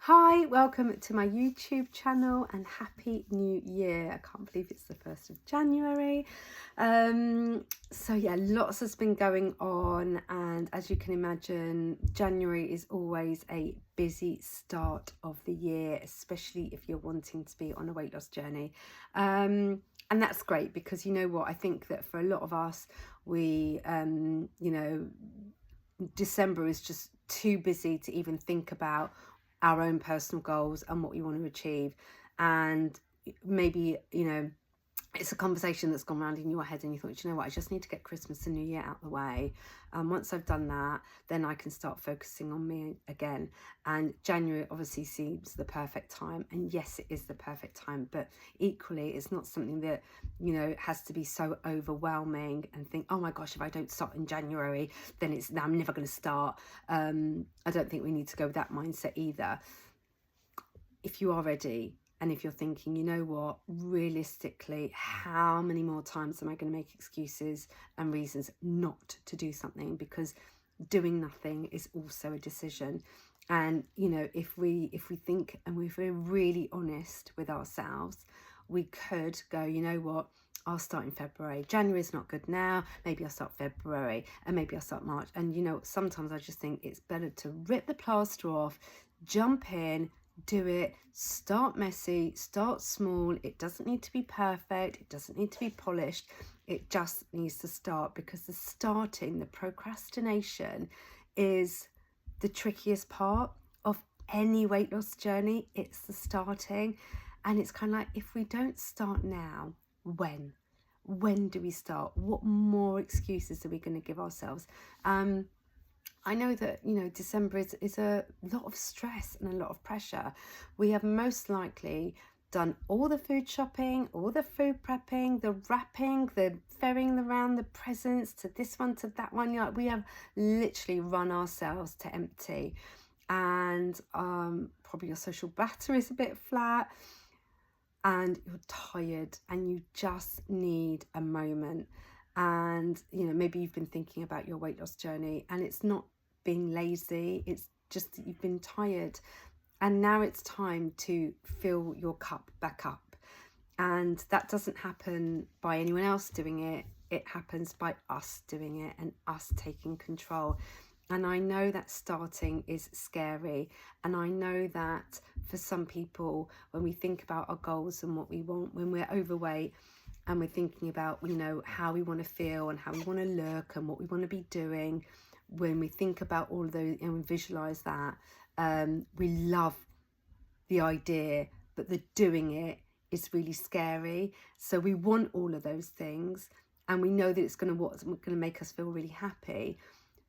Hi, welcome to my YouTube channel and happy new year. I can't believe it's the 1st of January. So yeah, lots has been going on, and as you can imagine, January is always a busy start of the year, especially if you're wanting to be on a weight loss journey. And that's great because you know what, I think that for a lot of us, we December is just too busy to even think about our own personal goals and what we want to achieve. And maybe, it's a conversation that's gone around in your head and you thought, you know what, I just need to get Christmas and New Year out of the way. Once I've done that, then I can start focusing on me again. And January obviously seems the perfect time. And yes, it is the perfect time, but equally, it's not something that, has to be so overwhelming and think, oh my gosh, if I don't start in January, then I'm never going to start. I don't think we need to go with that mindset either. If you are ready, and if you're thinking, you know what, realistically, how many more times am I going to make excuses and reasons not to do something? Because doing nothing is also a decision. And, if we think, and if we're really honest with ourselves, we could go, you know what, I'll start in February. January is not good now. Maybe I'll start February, and maybe I'll start March. And, sometimes I just think it's better to rip the plaster off, jump in, do it, start messy, start small. It doesn't need to be perfect, it doesn't need to be polished, it just needs to start, because the procrastination is the trickiest part of any weight loss journey. It's the starting, and it's kind of like, if we don't start now, when do we start? What more excuses are we going to give ourselves? I know that, December is a lot of stress and a lot of pressure. We have most likely done all the food shopping, all the food prepping, the wrapping, the ferrying around the presents to this one, to that one. We have literally run ourselves to empty. And probably your social battery is a bit flat, and you're tired and you just need a moment. And, maybe you've been thinking about your weight loss journey, and it's not being lazy, it's just that you've been tired, and now it's time to fill your cup back up. And that doesn't happen by anyone else doing it, it happens by us doing it and us taking control. And I know that starting is scary, and I know that for some people, when we think about our goals and what we want, when we're overweight and we're thinking about, how we want to feel and how we want to look and what we want to be doing, when we think about all of those and we visualize that, we love the idea, but the doing it is really scary. So we want all of those things, and we know that it's going to make us feel really happy,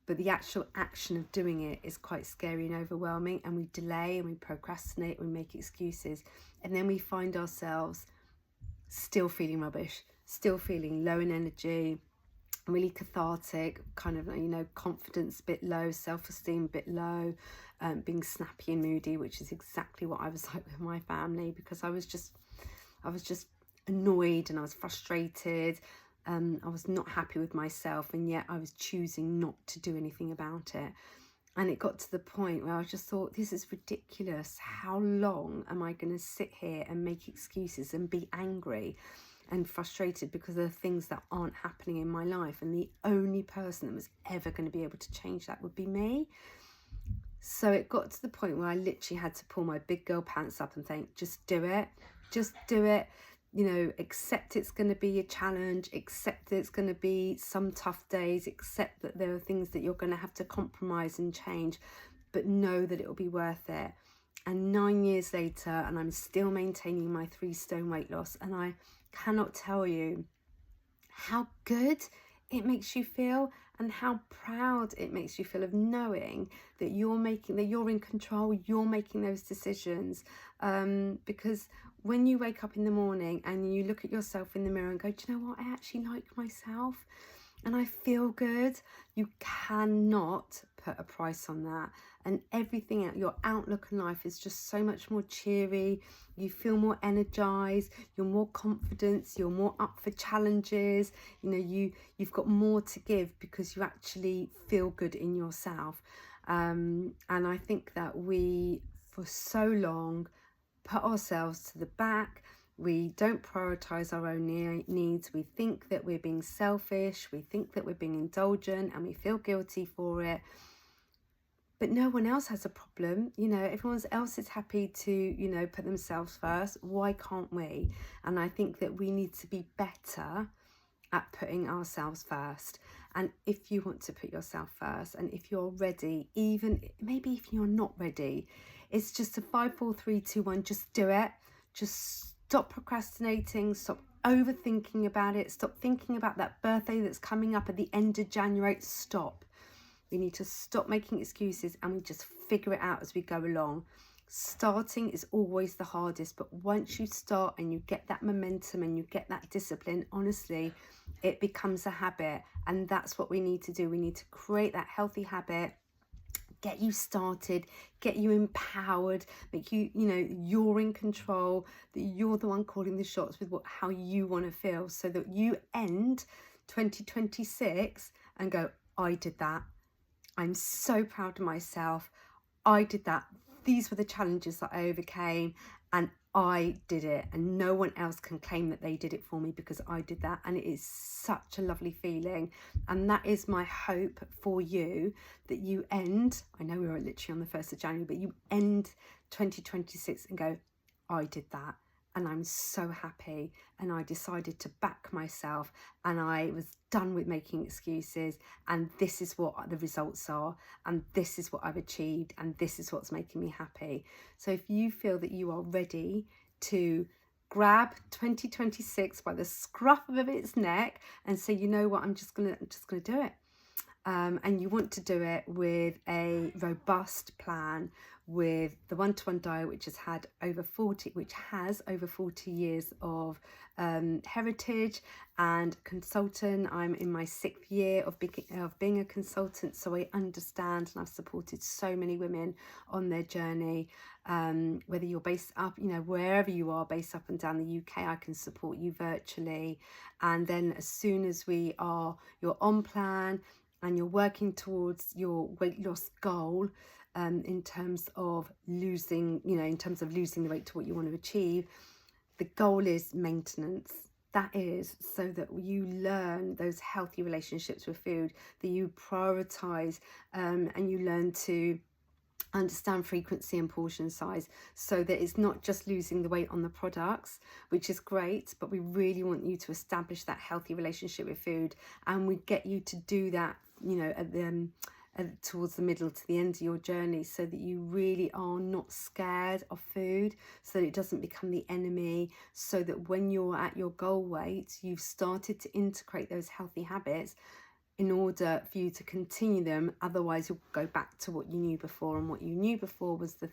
but the actual action of doing it is quite scary and overwhelming, and we delay and we procrastinate, we make excuses, and then we find ourselves still feeling rubbish, still feeling low in energy, really cathartic, kind of, confidence a bit low, self-esteem a bit low, being snappy and moody, which is exactly what I was like with my family, because I was just annoyed and I was frustrated. I was not happy with myself, and yet I was choosing not to do anything about it. And it got to the point where I just thought, this is ridiculous. How long am I going to sit here and make excuses and be angry and frustrated because of the things that aren't happening in my life? And the only person that was ever going to be able to change that would be me. So it got to the point where I literally had to pull my big girl pants up and think, just do it. Just do it. Accept it's going to be a challenge, accept that it's going to be some tough days, accept that there are things that you're going to have to compromise and change, but know that it will be worth it. And 9 years later, and I'm still maintaining my 3 stone weight loss, and I cannot tell you how good it makes you feel and how proud it makes you feel of knowing that you're in control, you're making those decisions. Because when you wake up in the morning and you look at yourself in the mirror and go, do you know what, I actually like myself and I feel good, you cannot put a price on that. And everything, your outlook in life is just so much more cheery. You feel more energized, you're more confident, you're more up for challenges. You've got more to give because you actually feel good in yourself. And I think that for so long put ourselves to the back. We don't prioritize our own needs. We think that we're being selfish. We think that we're being indulgent, and we feel guilty for it. But no one else has a problem. You know, everyone else is happy to, you know, put themselves first. Why can't we? And I think that we need to be better at putting ourselves first. And if you want to put yourself first, and if you're ready, even maybe if you're not ready, it's just a 5, 4, 3, 2, 1. Just do it. Just stop procrastinating. Stop overthinking about it. Stop thinking about that birthday that's coming up at the end of January. Stop. We need to stop making excuses, and we just figure it out as we go along. Starting is always the hardest, but once you start and you get that momentum and you get that discipline, honestly, it becomes a habit. And that's what we need to do. We need to create that healthy habit, get you started, get you empowered, make you, you know, you're in control, that you're the one calling the shots with how you want to feel, so that you end 2026 and go, I did that. I'm so proud of myself. I did that. These were the challenges that I overcame, and I did it, and no one else can claim that they did it for me, because I did that. And it is such a lovely feeling, and that is my hope for you, that you end, I know we were literally on the 1st of January, but you end 2026 and go, I did that. And I'm so happy, and I decided to back myself, and I was done with making excuses, and this is what the results are, and this is what I've achieved, and this is what's making me happy. So if you feel that you are ready to grab 2026 by the scruff of its neck and say, you know what, I'm just gonna do it. And you want to do it with a robust plan, with the one-to-one diet, which has over 40 years of heritage and consultant. I'm in my 6th year of being a consultant, so I understand, and I've supported so many women on their journey. Whether you're based up, you know, wherever you are based up and down the UK, I can support you virtually. And then as soon as you're on plan and you're working towards your weight loss goal, in terms of losing the weight to what you want to achieve, the goal is maintenance. That is so that you learn those healthy relationships with food, that you prioritize, and you learn to understand frequency and portion size, so that it's not just losing the weight on the products, which is great, but we really want you to establish that healthy relationship with food, and we get you to do that, you know, towards the middle to the end of your journey, so that you really are not scared of food, so that it doesn't become the enemy, so that when you're at your goal weight, you've started to integrate those healthy habits in order for you to continue them. Otherwise you'll go back to what you knew before, and what you knew before was the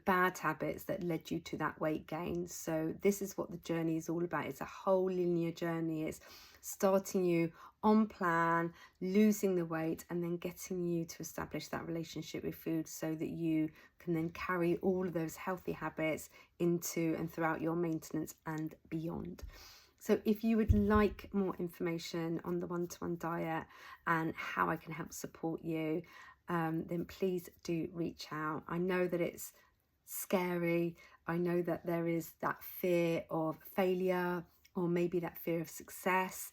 bad habits that led you to that weight gain. So this is what the journey is all about. It's a whole linear journey. It's starting you on plan, losing the weight, and then getting you to establish that relationship with food, so that you can then carry all of those healthy habits into and throughout your maintenance and beyond. So if you would like more information on the one-to-one diet and how I can help support you, then please do reach out. I know that it's scary. I know that there is that fear of failure, or maybe that fear of success,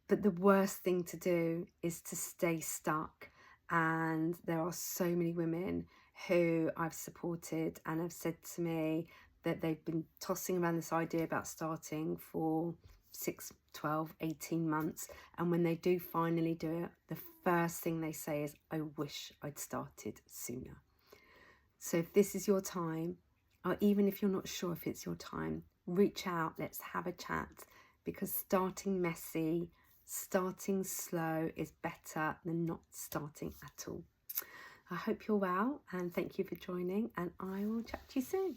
but the worst thing to do is to stay stuck. And there are so many women who I've supported and have said to me that they've been tossing around this idea about starting for 6, 12, 18 months. And when they do finally do it, the first thing they say is, I wish I'd started sooner. So if this is your time, or even if you're not sure if it's your time, reach out, let's have a chat, because starting messy, starting slow is better than not starting at all. I hope you're well, and thank you for joining, and I will chat to you soon.